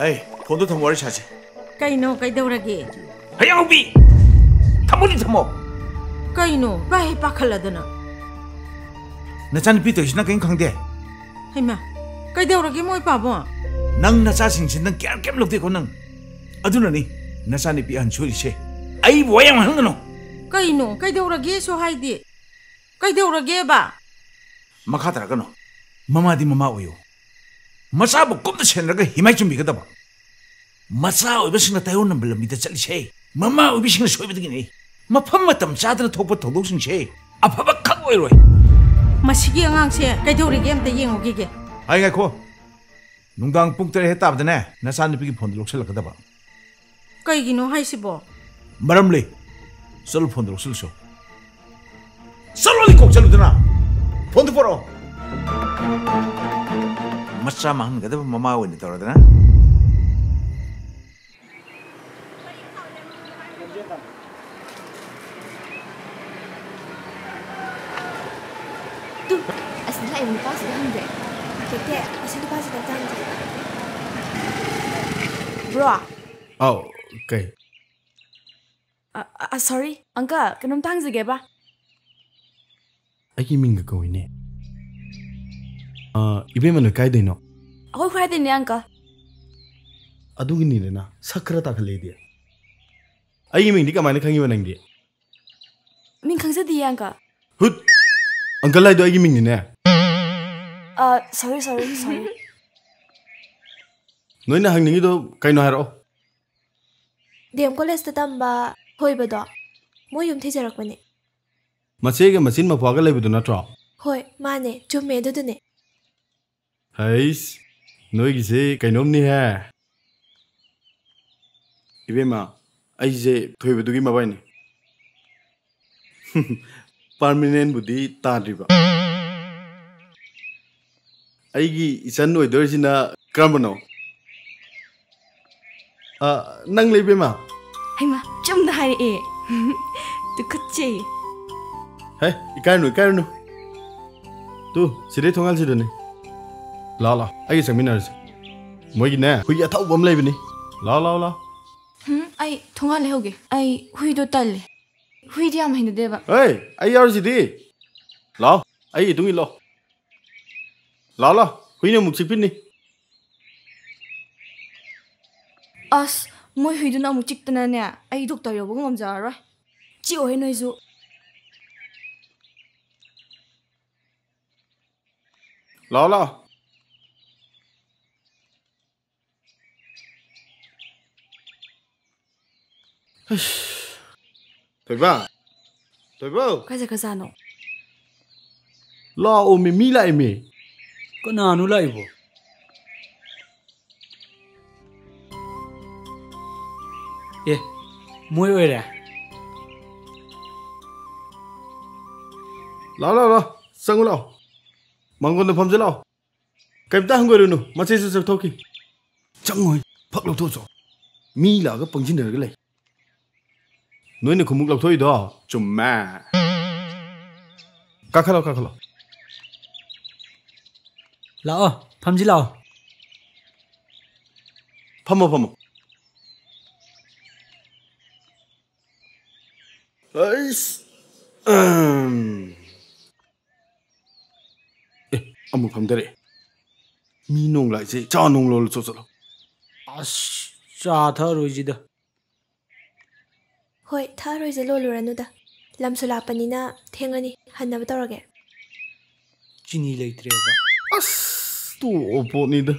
에이, 폰도 더 머리 차지. 까이노 까이더라기. 하양비. 타모리 타모. 까이노 바이 빠칼라드나. 나찬 비도시나 그냥 강대. 하이마. 까이더라기 뭐이 바보. 능 나자싱신 능 깨알깨 럭대고 능. 아두나니 나찬이 비안 줄이시. 아이 뭐양 하는 거노. 까이노 까이더라기 소하이디. 까이더라기 바. 마카다라가노. 마마디 마마 오요. 마사부 꼼도 채널가 힘이 좀 미거다 봐. 마사 오비싱나 타요는 불러 미다 짤리시. 마마 오비싱나 소이비드기니. 마팜 마탐 짜드나 톡보 도독싱시. 아파바 갖고 이러이. 마시기 양앙세 까이더라기 암다 잉오기게. 아이가 코. 농당 뿡때려 했다 하더네. 나 산느비기 폰도 록실라거다 봐. 까이기노 하이시보. 마람리. 썰 폰도 록실쇼. 썰로니 꼭 잘르드나. 폰도 보러. 마사 망는 거다 마마 오니 떨어드나. Tuh, asli lah yang lupa sudah hande. Keke, asli lupa sudah janji. Bro. Oh, okay. Sorry, Uncle, kenapa tangsi geba? Aku minggu kau ini. Ibu mana kaya dino? Aku kaya dini Uncle. Aduh gini deh na, sakra tak kali dia. Aku minggu di kamar ni mana dia? Ming kangsa dia Uncle. Hut, Uncle lah itu aku minggu ni. Sorry. Noi na hang ni itu kaya no haro. DM college tambah hoi bedo. Mau yum thi jarak bani. Masih ke mesin mau pakai lebih tu na tro. Hoi, mana? Cuma itu tu ne. Hais, noi kisi kaya nom ni hai. Ibu ma, aku je tuh ibu tu gimana bayi ni? Permanent budi tadi ba. Aku isan noi dari sini kerana nang lebih ma. Hai ma, cuma dah hari ini. Tu kecil. Hei, ikan nu. Tu, sedih thongal sedih ni. La, aku seminar sih. Mau gini, hui atau bom lebih ni. La. Ai thongal le hoge. Ai hui do tal. Hui dia mah hindi deba. Hei, aku harus sedih. La, aku tunggu lo. La, hui ni muzik pin ni. As, moi hui do na muzik tanah ni. Ai doktor yo bung amjar right. Cio hai noi zo. La. Thôi ba. Kaya kaya no. La, ôm mi lại mi. Có nào nữa lại vô? Mua rồi à? La. Sang lo. Mang con phàm lo. Cái ta không có được nữa, mà chơi sập thôi kì. Chẳng ngồi, phật lộc thôi rồi. Mi là cái bằng chân đời cái này. Nói này không muốn lộc thôi đó, chùm mà. Các lo. Lão, phàm gì lão? Phàm. Ấy. Ông một phàm đây. Mi nông lại gì, cha nông lo cho. Cha thở rồi gì đó. Hoi, thà rồi giờ lo rồi anh da. Làm số lạ pani na, thiêng anh hắn nào bắt đầu rồi. Chini lấy tre ba. Tu opo ni da.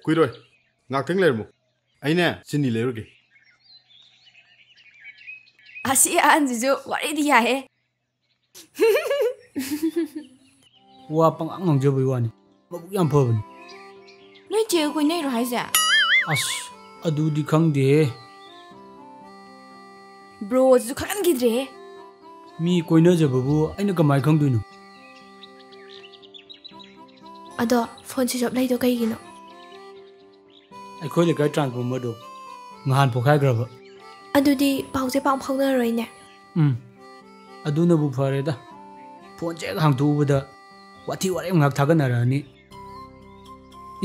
Quý rồi. Ngạc tiếng lên một. Anh nè, xin đi lấy rồi kì. Asi anh gì wari đi à? Wa pang ang jo bai wani. Mabuk yam pho bani. Nói chơi quên này rồi hay sao? Adu di khang de. Bro, chú khăn gì thế? Mi koi na jaba bu aina kamai khang duinu. Ado, phone switch off lấy đâu cái gì nữa? Ai khoi le kai transformer do. Ngahan pho khai graba. Ado đi bảo chế bằng phong rồi nè. Adu na bu phare da. Phone che hang tu bu da. Wathi ware ngak thaga na ra ni.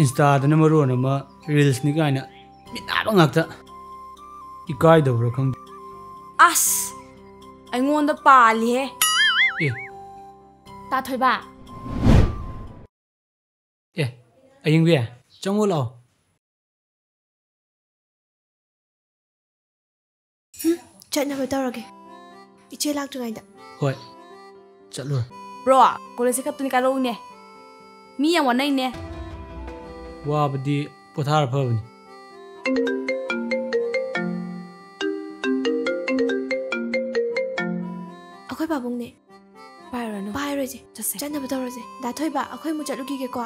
Insta-dana maroon ama reels ni kaina minaba ngakta ikai dabra khang ꯑꯁ ꯑꯩꯉꯣꯟꯗ ꯄꯥꯜꯂꯤꯍꯦ e ꯇꯥ ꯊꯣꯏꯕ e aying be chango lao ꯆꯠꯅꯕ ꯇꯧꯔꯒꯦ ꯏꯆꯦ ꯂꯥꯛꯇ꯭ꯔꯤꯉꯩꯗ hoi chatlu bro ꯀꯣꯂꯦꯖꯁꯦ ꯈꯞꯇꯨꯅꯤ ꯀꯥꯔꯛꯎꯅꯦ ꯃꯤ ꯌꯥꯝ ꯋꯥꯅꯩꯅꯦ wabdi pothar phabni ꯑꯩꯈꯣꯏ ꯄꯥꯕꯨꯡꯅꯦ ꯄꯥꯏꯔꯨꯔꯅꯨ ꯄꯥꯏꯔꯣꯏꯁꯦ ꯆꯠꯁꯦ ꯆꯠꯅꯕ ꯇꯧꯔꯁꯦ ꯗꯥ ꯊꯣꯏꯕ ꯑꯩꯈꯣꯏ ꯑꯃꯨꯛ ꯆꯠꯂꯨꯈꯤꯒꯦꯀꯣ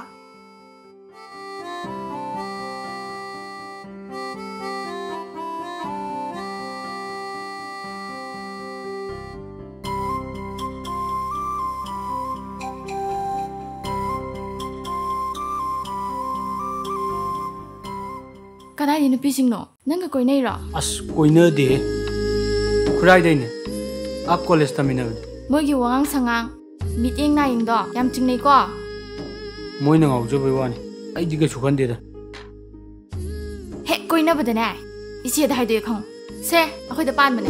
ꯀꯗꯥꯏꯗꯤ ꯅꯨꯄꯤꯁꯤꯡꯅꯣ ꯅꯪꯒ ꯀꯣꯏꯅꯩꯔꯣ as koina de khurai dai ne ak college tamina ꯃꯣꯏꯒꯤ ꯋꯥꯉꯥꯡ ꯁꯉꯥꯡ ꯃꯤꯠꯌꯦꯡ ꯅꯥꯌꯦꯡꯗꯣ ꯌꯥꯝ ꯆꯤꯡꯅꯩꯀꯣ moina ngaujo bai wani ai diga chukande da ꯍꯦꯛ ꯀꯣꯏꯅꯕꯗꯅꯦ ꯏꯆꯦꯗ ꯍꯥꯏꯗꯣꯛꯑꯦ ꯈꯪꯉꯨ ꯁꯦ ꯑꯩꯈꯣꯏꯗ ꯄꯥꯟꯕꯅꯦ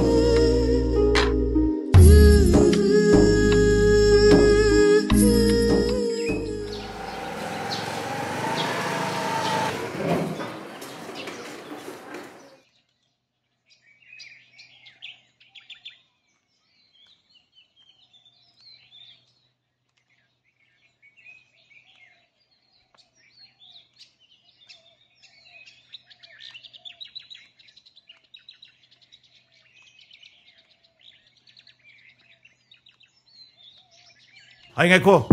Ai ngay cô.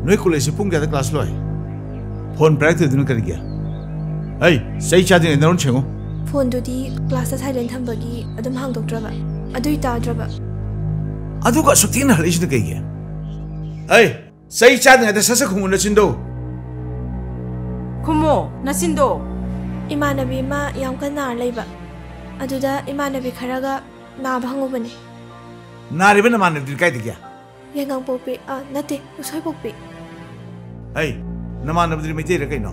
Nói cô lấy sự phung cái class rồi. Phone break từ nó cái gì? Hey, say chat đi nó chừng không? Phone ꯗꯨꯗꯤ ꯀ꯭ꯂꯥꯁꯇ silent ꯊꯝꯕꯒꯤ ꯑꯗꯨꯝ ꯍꯥꯡꯗꯣꯛꯇ꯭ꯔꯕ ꯑꯗꯨꯏ ꯇꯥꯗ꯭ꯔꯕ ꯑꯗꯨꯒ ꯁꯨꯛꯊꯦꯡꯅ ꯍꯜꯂꯛꯏꯁꯤꯅ ꯀꯩꯒꯤ? Hey, say chat đi ꯁꯠ ꯁꯠ ꯈꯨꯝꯃꯨ ꯅꯆꯤꯟꯗꯣ. ꯈꯨꯝꯃꯣ ꯅꯆꯤꯟꯗꯣ. ꯏꯃꯥꯟꯅꯕꯤ ꯑꯃ ꯌꯥꯝ ꯀꯟꯅ ꯅꯥꯔ ꯂꯩꯕ ꯑꯗꯨꯗ ꯏꯃꯥꯟꯅꯕꯤ ꯈꯔꯒ ꯅꯥꯕ ꯍꯪꯉꯨꯕꯅꯦ. 나리는 나만들이 까이득이야. ꯌꯥꯏꯉꯪꯄꯣꯛꯄꯤ ꯅꯠꯇꯦ 우설복비. Hey, 나만들이 메테이를 까이노.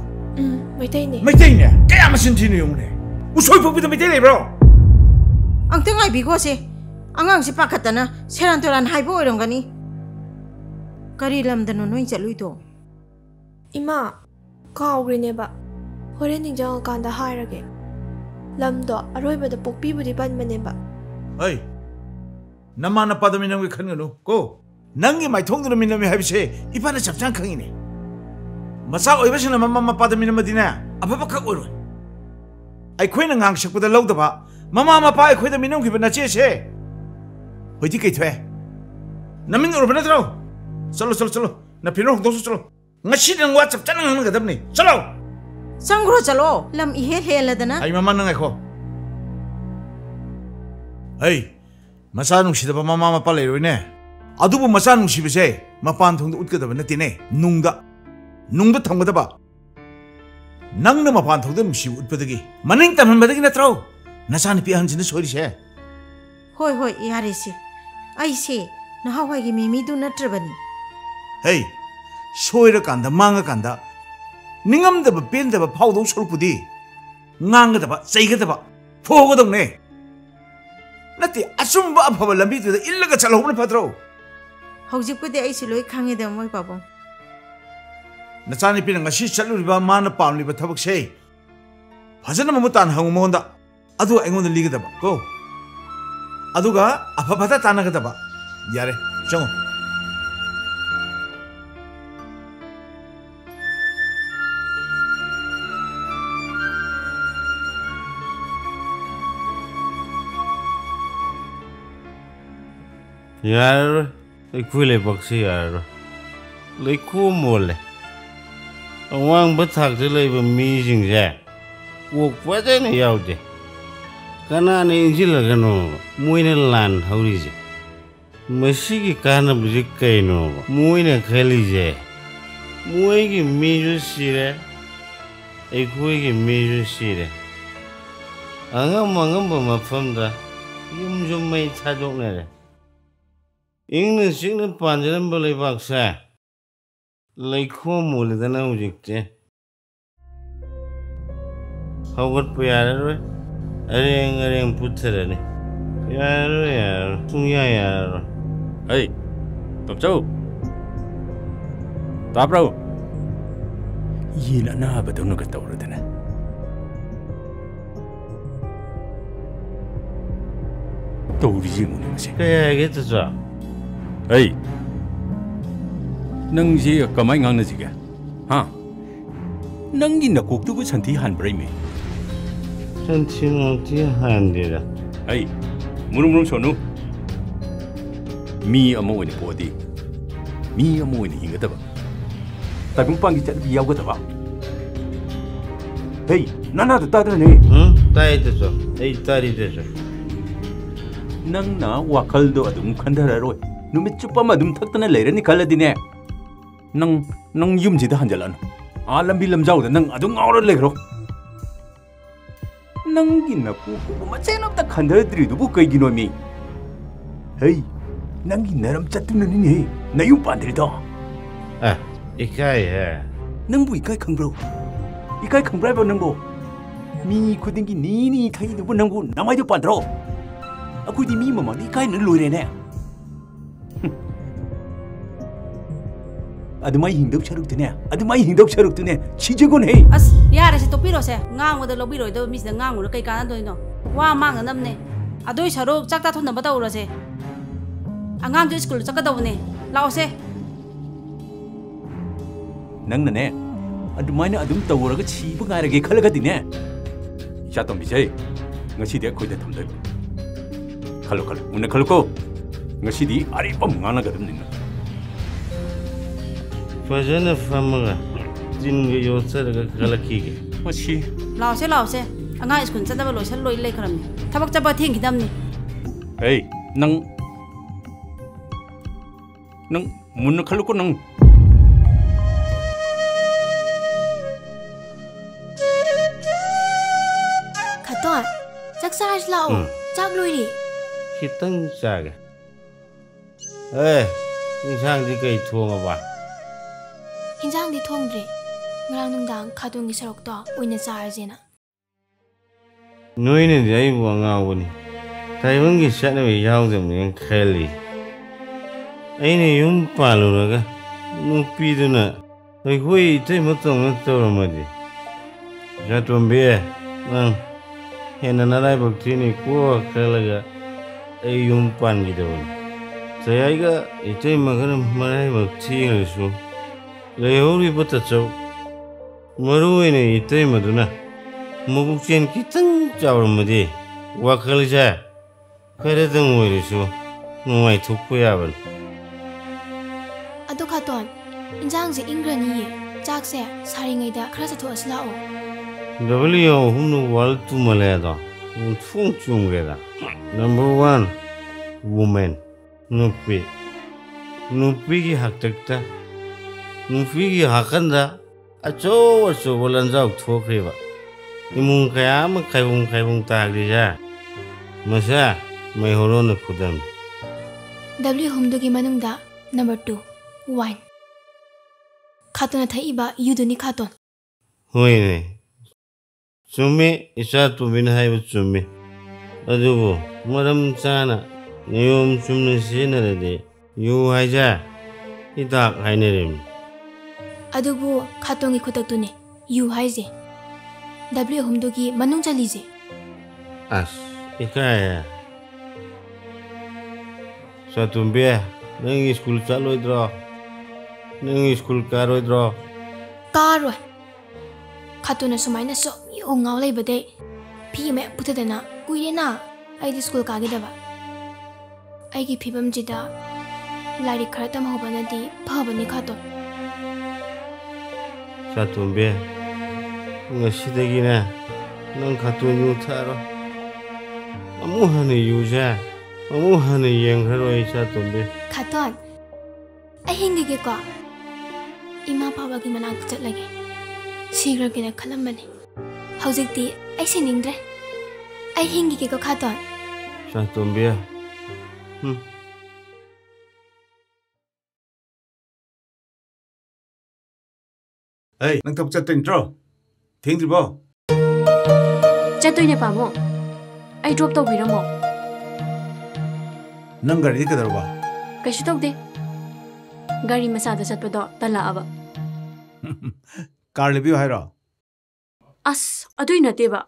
ꯃꯩꯇꯩꯅꯦ. 메테이네. 깨야 무슨 진이 용네. 우설복비도 메테이래 bro. 앙땡 아이비고세. 앙앙시 빠카타나 세란토란 하이보 이런거니. 까리 람다노 노인 짤루이도. 이마 가오그리네바. 호렌 닝정어간다 하이러게. 람도 아로이바다 복비부디 반바네바. Hey. 나만나 빠도미는 왜 큰거노? 고. 낭게 마이 통들어 미놈이 하비세 이판에 잡장 강이네. 마사 오이바시나 마마마 빠도미는 뭐디나? 아바바카 오르. 아이 코이는 강식보다 lâu 봐. 마마마 빠이 코이다 미놈 기분 나지세. 어디 게이트해? 나민 오르바나 들어. 썰로. 나 비노 홍도수 썰로. ngasi는 와 잡장 하는 거답니. 썰로. 쌍그로 짤로. 람 이헤 헤라다나. 아이 마마는 아이코. 에이. Masa nungsidaba mama mapa leroine. Adubu masa nungsibase mapan thongda utgadaba natine. Nungda thamgadaba. Nangna mapan thongda nungsibu utpadagi. Maning tamhanbadagi natrao. Nasani pi ahanjina soirise. Hoi yarese. Aise nahawaigi mimidu natrabani. Hey, soirakanda mangakanda. Ningamdaba pendaba phawdo sorpudi. Ngangadaba chaigadaba. Phogadamne. 나티 아숨바 아파발 람비드다 일러가 잘 오는 파트로 hꯧ직pudi aisi loi khangeda moi babong 나차니 피는 ngasi chaluriba mana pamliba thabakse phajana mamutan hangmonda adu aingonda ligadaba ko aduga afafata tanagadaba yare chango यार खुले बक्से यार लेखु मोले अवांग बथाक लेब मीजिंगजे वोक फजन यावदे कनाने इंजिलगनो मोइने लान हौरिजे मसिगी कानबजे canoe मोइने खलिजे मोइगी मीजु सिरे एखोइगी मीजु सिरे angam mafamda yumjum mai thadoknere Ingna singna panjaran balai baksa ꯂꯩꯈꯣꯝ ꯃꯣꯜꯂꯗꯅ ꯍꯧꯖꯤꯛꯇꯤ ꯍꯧꯒꯠꯄ ꯌꯥꯔꯔꯣꯏ ꯑꯔꯦꯡ ꯑꯔꯦꯡ ꯄꯨꯊꯔꯅꯤ ꯌꯥꯔꯔꯣꯏ ꯌꯥꯔꯔꯣꯏ ꯁꯨꯡꯌꯥ ꯌꯥꯔꯔꯣꯏ ꯑꯩ ꯇꯣꯝꯆꯧ ꯇꯥꯕ꯭ꯔꯣ ꯌꯦꯟ ꯑꯅꯥꯕꯗꯧꯅꯒ ꯇꯧꯔꯗꯅ ꯇꯧꯔꯤꯁꯤ ꯌꯦꯡꯉꯨꯅꯦ ꯃꯁꯤ ꯀꯩ ꯍꯥꯏꯒꯦ ꯇꯆꯥ ꯑꯩ ꯅꯪꯁꯤ ꯀꯃꯥꯏ ꯉꯥꯡꯅꯁꯤꯒꯦ ꯍꯥ ꯅꯪꯒꯤ ꯅꯀꯣꯛꯇꯨꯕꯨ ꯁꯟꯊꯤ ꯍꯥꯟꯕ꯭ꯔꯥ ꯏꯃꯦ ꯁꯟꯊꯤ ꯅꯨꯡꯊꯤ ꯍꯥꯟꯗꯦꯗ ꯑꯩ ꯃꯨꯔꯨꯝ ꯃꯨꯔꯨꯝ ꯁꯣꯅꯨ ꯃꯤ ꯑꯃ ꯑꯣꯏꯅ ꯄꯣꯛꯑꯗꯤ ꯃꯤ ꯑꯃ ꯑꯣꯏꯅ ꯍꯤꯡꯒꯗꯕ ꯇꯥꯏꯕꯪꯄꯥꯟꯒꯤ ꯆꯠꯅꯕꯤ ꯌꯥꯎꯒꯗꯕ ꯍꯦ ꯅꯅꯥꯗꯣ ꯇꯥꯗ꯭ꯔꯅꯦ ꯇꯥꯏ ꯇꯆꯥ ꯑꯩ ꯇꯥꯔꯤ ꯇꯆꯥ ꯅꯪꯅ ꯋꯥꯈꯜꯗꯣ ꯑꯗꯨꯝ ꯈꯟꯊꯔꯔꯣꯏ ꯅꯨꯃꯤꯠ ꯆꯨꯞꯄ ꯑꯃ ꯑꯗꯨꯝ ꯊꯛꯇꯅ ꯂꯩꯔꯅꯤ ꯈꯜꯂꯗꯤꯅꯦ ꯅꯪ ꯌꯨꯝꯁꯤꯗ ꯍꯟꯖꯜꯂꯛꯑꯅꯨ ꯂꯝꯕꯤ ꯂꯝꯖꯥꯎꯗ ꯅꯪ ꯑꯗꯨꯝ ꯉꯥꯎꯔ ꯂꯩꯈ꯭ꯔꯣ ꯅꯪꯒꯤ ꯅꯀꯣꯛꯇꯨꯕꯨ ꯃꯆꯦꯠ ꯑꯃꯇ ꯈꯟꯊꯗ꯭ꯔꯤꯗꯨꯕꯨ ꯀꯩꯒꯤꯅꯣ ꯃꯤ ꯍꯩ ꯅꯪꯒꯤ ꯅꯔꯝ ꯆꯠꯇꯨꯅꯅꯤꯅꯦ ꯅꯌꯨꯝ ꯄꯥꯟꯗ꯭ꯔꯤꯗꯣ ꯏꯀꯥꯏꯍꯦ ꯅꯪꯕꯨ ꯏꯀꯥꯏ ꯈꯪꯕ꯭ꯔꯣ 이까이 컴브라이버 능고 미 쿠딩기 니니 타이드부 능고 나마이도 반드로 아쿠디 미 마마 이까이 는 로이레네 아드마이 힘덕 차룩드네 아드마이 힘덕 차룩드네 지저건 해 ꯑꯁ ꯌꯥꯔꯦꯁꯦ ꯇꯣꯛꯄꯤꯔꯣꯁꯦ ꯉꯥꯡꯕꯗ ꯂꯧꯕꯤꯔꯣꯏꯗꯕ ꯃꯤꯁꯤꯗ ꯉꯥꯡꯉꯨꯔ ꯀꯩ ꯀꯥꯟꯅꯗꯣꯏꯅꯣ ꯋꯥ ꯃꯥꯡꯅꯅꯕꯅꯦ ꯑꯗꯨꯏ ꯁꯔꯨꯛ ꯆꯥꯛ ꯆꯥꯊꯣꯛꯅꯕ ꯇꯧꯔꯁꯦ ꯑꯉꯥꯡꯁꯨ ꯁ꯭ꯀꯨꯜ ꯆꯠꯀꯗꯧꯕꯅꯦ ꯂꯥꯛꯑꯣꯁꯦ ꯅꯪꯅꯅꯦ ꯑꯗꯨꯃꯥꯏꯅ ꯑꯗꯨꯝ ꯇꯧꯔꯒ ꯁꯤꯕ ꯉꯥꯏꯔꯒꯦ ꯈꯜꯂꯒꯗꯤꯅꯦ ꯏꯆꯥ ꯇꯣꯝꯕꯤꯁꯦ ꯉꯁꯤꯗꯤ ꯑꯩꯈꯣꯏꯗ ꯊꯝꯗꯣꯏꯕ ꯈꯜꯂꯣ ꯃꯨꯟꯅ ꯈꯜꯂꯨꯀꯣ ꯉꯁꯤꯗꯤ ꯑꯔꯤꯕ ꯉꯥꯡꯅꯒꯗꯕꯅꯤ ꯐꯖꯅ ꯐꯝꯃꯒ ꯆꯤꯟꯒ ꯌꯣꯠꯆꯔꯒ ꯈꯜꯂꯛꯈꯤꯒꯦ ꯃꯁꯤ ꯂꯥꯛꯑꯣꯁꯦ ꯑꯉꯥꯡ ꯁ꯭ꯀꯨꯜ ꯆꯠꯅꯕ ꯂꯣꯏꯁꯜ ꯂꯣꯏ ꯂꯩꯈ꯭ꯔꯕꯅꯤ ꯊꯕꯛ ꯆꯠꯄ ꯊꯦꯡꯈꯤꯗꯕꯅꯤ 에이 ꯅꯪ 문을 칼놓고 능 Katon, ꯆꯥꯛ ꯆꯥꯔꯁꯤ ꯂꯥꯛꯑꯣ ꯆꯥꯛ ꯂꯣꯏꯔꯦ ꯈꯤꯇꯪ ꯆꯥꯒꯦ ꯏꯟꯁꯥꯡꯗꯤ ꯀꯩ ꯊꯣꯡꯉꯕ ꯍꯤꯟꯖꯥꯡꯗꯤ ꯊꯣꯡꯗ꯭ꯔꯤ ꯉꯔꯥꯡ ꯅꯨꯡꯗꯥꯡ ꯈꯥꯗꯣꯡꯒꯤ ꯁꯔꯨꯛꯇꯣ ꯑꯣꯏꯅ ꯆꯥꯔꯁꯦꯅ ꯅꯣꯏꯅꯗꯤ ꯑꯩꯕꯨ ꯑꯉꯥꯎꯕꯅꯤ ꯇꯥꯏꯕꯪꯒꯤ ꯆꯠꯅꯕꯤ ꯌꯥꯎꯗꯕꯅꯦꯅ ꯈꯜꯂꯤ ꯑꯩꯅ ꯌꯨꯝ ꯄꯥꯜꯂꯨꯔꯒ ꯅꯨꯄꯤꯗꯨꯅ ꯑꯩꯈꯣꯏ ꯏꯇꯩꯃꯇꯧꯅ ꯇꯧꯔꯝꯃꯗꯤ ꯆꯥꯇꯣꯝꯕꯤ ꯅꯪ ꯍꯦꯟꯅ ꯅꯔꯥꯏꯕꯛ ꯊꯤꯅꯤꯀꯣ ꯈꯜꯂꯒ ꯑꯩ ꯌꯨꯝ ꯄꯥꯟꯈꯤꯗꯕꯅꯤ ꯆꯌꯥꯏꯒ ꯏꯇꯩꯃꯒꯅ ꯃꯔꯥꯏꯕꯛ ꯊꯤꯔꯁꯨ ꯂꯩꯍꯧꯔꯤꯕ ꯇꯆꯧ ꯃꯔꯨ ꯑꯣꯏꯅ ꯏꯇꯩꯃꯗꯨꯅ ꯃꯕꯨꯛꯆꯦꯜ ꯈꯤꯇꯪ ꯆꯥꯎꯔꯝꯃꯗꯤ ꯋꯥꯈꯜꯁꯦ ꯈꯔꯗꯪ ꯑꯣꯏꯔꯁꯨ ꯅꯨꯡꯉꯥꯏꯊꯣꯛꯄ ꯌꯥꯕꯅꯤ ꯑꯗꯣ ꯈꯥꯇꯣꯟ ꯏꯟꯖꯥꯡꯁꯦ ꯏꯪꯈ꯭ꯔꯅꯤꯌꯦ ꯆꯥꯛꯁꯦ ꯁꯥꯔꯤꯉꯩꯗ ꯈꯔ ꯆꯠꯊꯣꯛꯑꯁꯤ ꯂꯥꯛꯑꯣ W ꯋꯥꯜ ꯇꯨꯃꯜꯂꯦꯗꯣ ꯊꯣꯡ ꯆꯨꯝꯈ꯭ꯔꯦꯗ ꯅꯝꯕꯔ 1 ꯋꯨꯃꯦꯟ ꯅꯨꯄꯤꯒꯤ ꯍꯥꯛꯇꯛꯇ ꯅꯨꯄꯤꯒꯤ ꯍꯥꯀꯟꯗ ꯑꯆꯧ ꯑꯆꯧꯕ ꯂꯟꯖꯥꯎ ꯊꯣꯛꯈ꯭ꯔꯦꯕ ꯏꯃꯨꯡ ꯀꯌꯥ ꯑꯃ ꯈꯥꯏꯕꯨꯡ ꯇꯥꯈ꯭ꯔꯤꯁꯦ ꯃꯁꯦ ꯃꯩꯍꯧꯔꯣꯟꯅ ꯈꯨꯗꯝ W ꯍꯨꯝꯗꯨꯒꯤ ꯃꯅꯨꯡꯗ ꯅꯝꯕꯔ 2 ꯋꯥꯏꯟ ꯈꯥꯇꯣꯟꯅ ꯊꯛꯏꯕ ꯌꯨꯗꯨꯅꯤ ꯈꯥꯇꯣꯟ ꯍꯣꯏꯅꯦ ꯆꯨꯝꯃꯤ ꯏꯆꯥ ꯇꯨꯝꯕꯤꯅ ꯍꯥꯏꯕ ꯆꯨꯝꯃꯤ ꯑꯗꯨꯕꯨ ꯃꯔꯝ ꯆꯥꯅ ꯅꯤꯌꯣꯝ ꯆꯨꯝꯅ ꯁꯤꯖꯤꯟꯅꯔꯗꯤ ꯌꯨ ꯍꯥꯏꯖꯦ ꯍꯤꯗꯥꯛ ꯍꯥꯏꯅꯔꯤꯝꯅꯤ ꯑꯗꯨꯕꯨ ꯈꯥꯇꯣꯟꯒꯤ ꯈꯨꯇꯛꯇꯨꯅꯦ ꯌꯨ ꯍꯥꯏꯁꯦ W ꯍꯨꯝꯗꯨꯒꯤ ꯃꯅꯨꯡ ꯆꯜꯂꯤꯁꯦ ꯑꯁ ꯏꯀꯥꯏꯌꯦ ꯆꯥꯇꯨꯝꯕꯤ ꯅꯪ ꯁ꯭ꯀꯨꯜ ꯆꯠꯂꯣꯏꯗ꯭ꯔꯣ ꯅꯪ ꯁ꯭ꯀꯨꯜ ꯀꯥꯔꯣꯏꯗ꯭ꯔꯣ ꯀꯥꯔꯣꯏ ꯈꯥꯇꯣꯟꯅ ꯁꯨꯃꯥꯏꯅ ꯁꯨꯝ ꯌꯨ ꯉꯥꯎ ꯂꯩꯕꯗꯩ ꯐꯤ ꯃꯌꯥꯝ ꯄꯨꯊꯗꯅ ꯀꯨꯏꯔꯦꯅ ꯑꯩꯗꯤ ꯁ꯭ꯀꯨꯜ ꯀꯥꯈꯤꯗꯕ ꯑꯩꯒꯤ ꯐꯤꯕꯝꯁꯤꯗ ꯂꯥꯏꯔꯤꯛ ꯈꯔ ꯇꯝꯍꯧꯕꯅꯗꯤ ꯐꯕꯅꯤ ꯈꯥꯇꯣꯟ ꯆꯥꯇꯨꯝꯕꯤ ꯉꯁꯤꯗꯒꯤꯅꯦ ꯅꯪ ꯈꯥꯇꯣꯟ ꯌꯨ ꯊꯛꯑꯔꯣꯏ ꯑꯃꯨꯛ ꯍꯟꯅ ꯌꯨꯁꯦ ꯑꯃꯨꯛ ꯍꯟꯅ ꯌꯦꯡꯈ꯭ꯔꯔꯣꯏ ꯆꯥꯇꯨꯝꯕꯤ ꯈꯥꯇꯣꯟ ꯑꯩ ꯍꯤꯡꯒꯤꯒꯦꯀꯣ ꯏꯃꯥ ꯄꯥꯕꯒꯤ ꯃꯅꯥꯛꯇ ꯆꯠꯂꯒꯦ ꯁꯤꯈ꯭ꯔꯒꯦꯅ ꯈꯜꯂꯝꯕꯅꯤ ꯍꯧꯖꯤꯛꯇꯤ ꯑꯩ ꯁꯤꯅꯤꯡꯗ꯭ꯔꯦ ꯑꯩ ꯍꯤꯡꯒꯤꯒꯦꯀꯣ ꯈꯥꯇꯣꯟ ꯆꯥꯇꯨꯝꯕꯤ Hey, nang thap chat intro. Thing di ba? ꯆꯠꯇꯣꯏꯅꯦ ꯄꯥꯕꯨꯡ ꯑꯩ ꯗ꯭ꯔꯣꯞ ꯇꯧꯕꯤꯔꯝꯃꯣ Nang gari di kadar ba? ꯀꯩꯁꯨ ꯇꯧꯗꯦ ꯒꯥꯔꯤ ꯃꯆꯥꯗ ꯆꯠꯄꯗꯣ ꯇꯜꯂꯛꯑꯕ Car lebi hai ra. ꯑꯁ ꯑꯗꯨꯏ ꯅꯠꯇꯦꯕ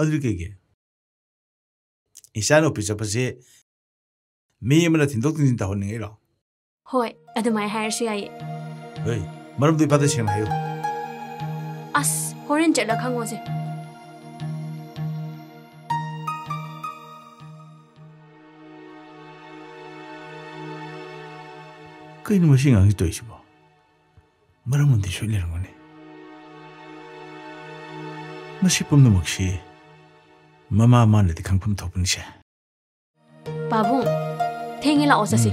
Adri ke ge. Isan office apase me amana thindok tin ta hon ngai ra. ꯍꯣꯏ ꯑꯗꯨꯃꯥꯏ ꯍꯥꯏꯔꯁꯨ ꯌꯥꯏꯌꯦ Hey, maram dui pada seng hayo. ꯑꯁ ꯍꯣꯔꯦꯟ ꯆꯠꯂ ꯈꯪꯉꯣꯁꯦ Kai ni masing ang ito isibo. Maram undi soi lerang ngone. Masipom na magsi. Mama man lati kang pamtopon siya. ꯄꯥꯕꯨꯡ ꯊꯦꯡꯉꯦ ꯂꯥꯛꯑꯣ ꯆꯠꯁꯤ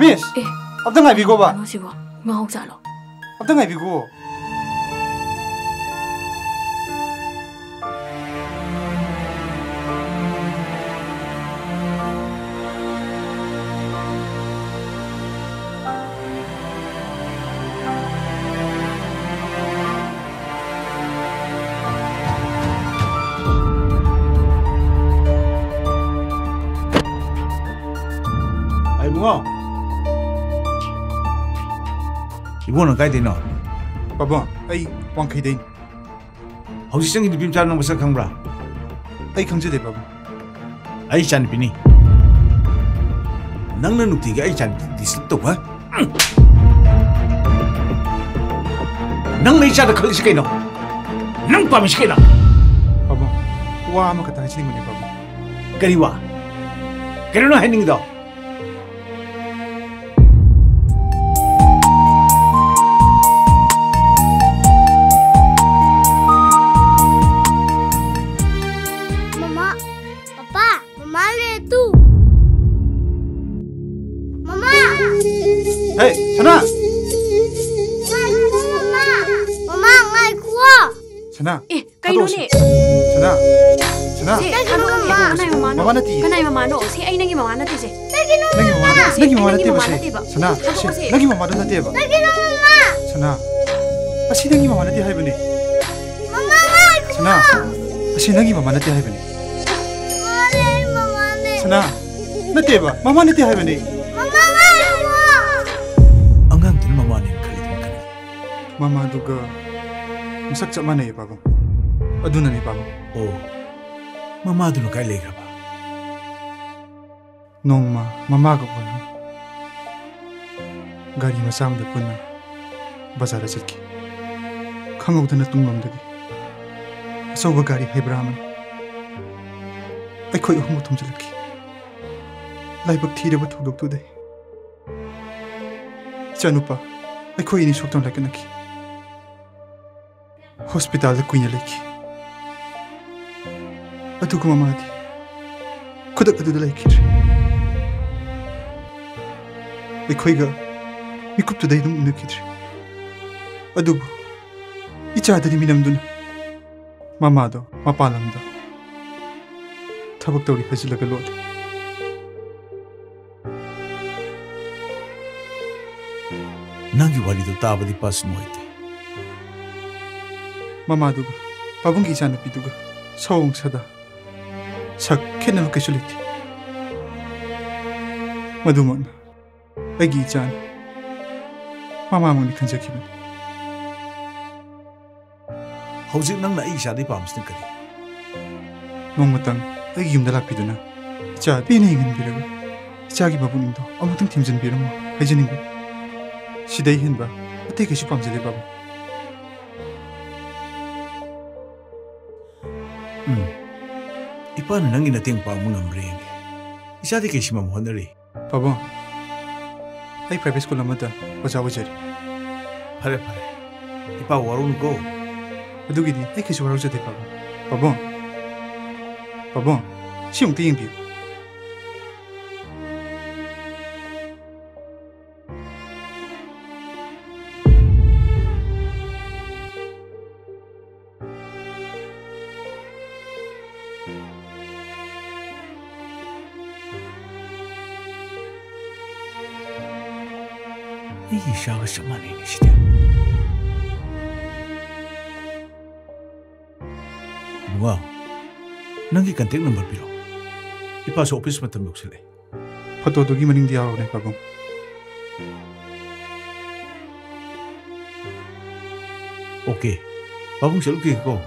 Miss! Abda ngai bigo ba? ano sibo ngahok jalo Abda ngai bigo. Ay bungo. Ibu nang kai dino. Papa, ai wangkai dei. Hausi sang dipim chan nang basa khangbra. Ai khangje de papa. Ai chan pini. Nang na nukti ga ai chan dislip to ba? Nang mai cha da khali sikai no. Nang pa mi sikai no. Papa, wa ma kata chini mani papa. Kari wa. Kari no haning do. Hey, Sana! Mama, ngai kuwa. Sana. ꯀꯩꯅꯣꯅꯦ Sana. Sana. ꯁꯦ ꯊꯥꯗꯣꯛꯑꯣꯅꯦ ꯀꯅꯥꯏ ꯃꯃꯥꯅꯣ Mama nati. ꯀꯅꯥꯏ ꯃꯃꯥꯅꯣ ꯁꯤ ꯑꯩ ꯅꯪꯒꯤ ꯃꯃꯥ ꯅꯠꯇꯦꯁꯦ Nagi mama. Nagi mama nati ba se? Sana. Nagi mama do nati ba? Sana. Asi nagi mama nati hai bane. Mama, ngai kuwa. Sana. Asi nagi mama nati hai bane. Mama ne. Sana. Nati ba? Mama nati hai bane. Mama ngai kuwa. Angang tin mama ni khali tin kani. Mama duga. Masak chap mane papa. Aduna ni papa. Oh. Mama du no kai legra ba. Nongma mama ga bono. Gari masam da punna. Bazar chakki. Khangudana tunglom dagi. Asoba gari hebraman. Ai khoi hum thum jalaki. Laibak thireba thudok tu dai. Chanupa ai khoi ni soktam lakanaki. Hospital da kuinya leki. Atuku mama di. Kudak adu da leki. Ai khoi ga mikup tu dai dum nukidri. Adubu icha dani minam duna. Mama do mapalam do. Thabak tawri hajilaga lori. Nangi wali do tabadi pas moite. Mama duga pabungi chana piduga sawong sada sak khena kasuliti. Maduman agi chan mama moni khanjakibani. Hausi nang na isa di pams tin kani. Nongmatang agi yumda lakpiduna cha pini ngin biraga cha gi babunindo amutang timjan biramo. 해주는 거 시대의 힘과 어떻게 계시 밤새대 바보 이빠는 낭이 나땡 빠문 남브랭 이사디 계시면 혼내리 바보 아이 프라이빗 스쿨 남았다 오자 오자리 파래 이빠 와로는고 어두기디 아이 계시 와로자대 바보 바보 시용 띵비 이 이샤가什么呢시대 누가 낭기 컨택 넘버 빌어 이빠서 오피스 맡은 녹슬래 파도도기 머닝디 아로네 바보 오케이 바봉 셀게 고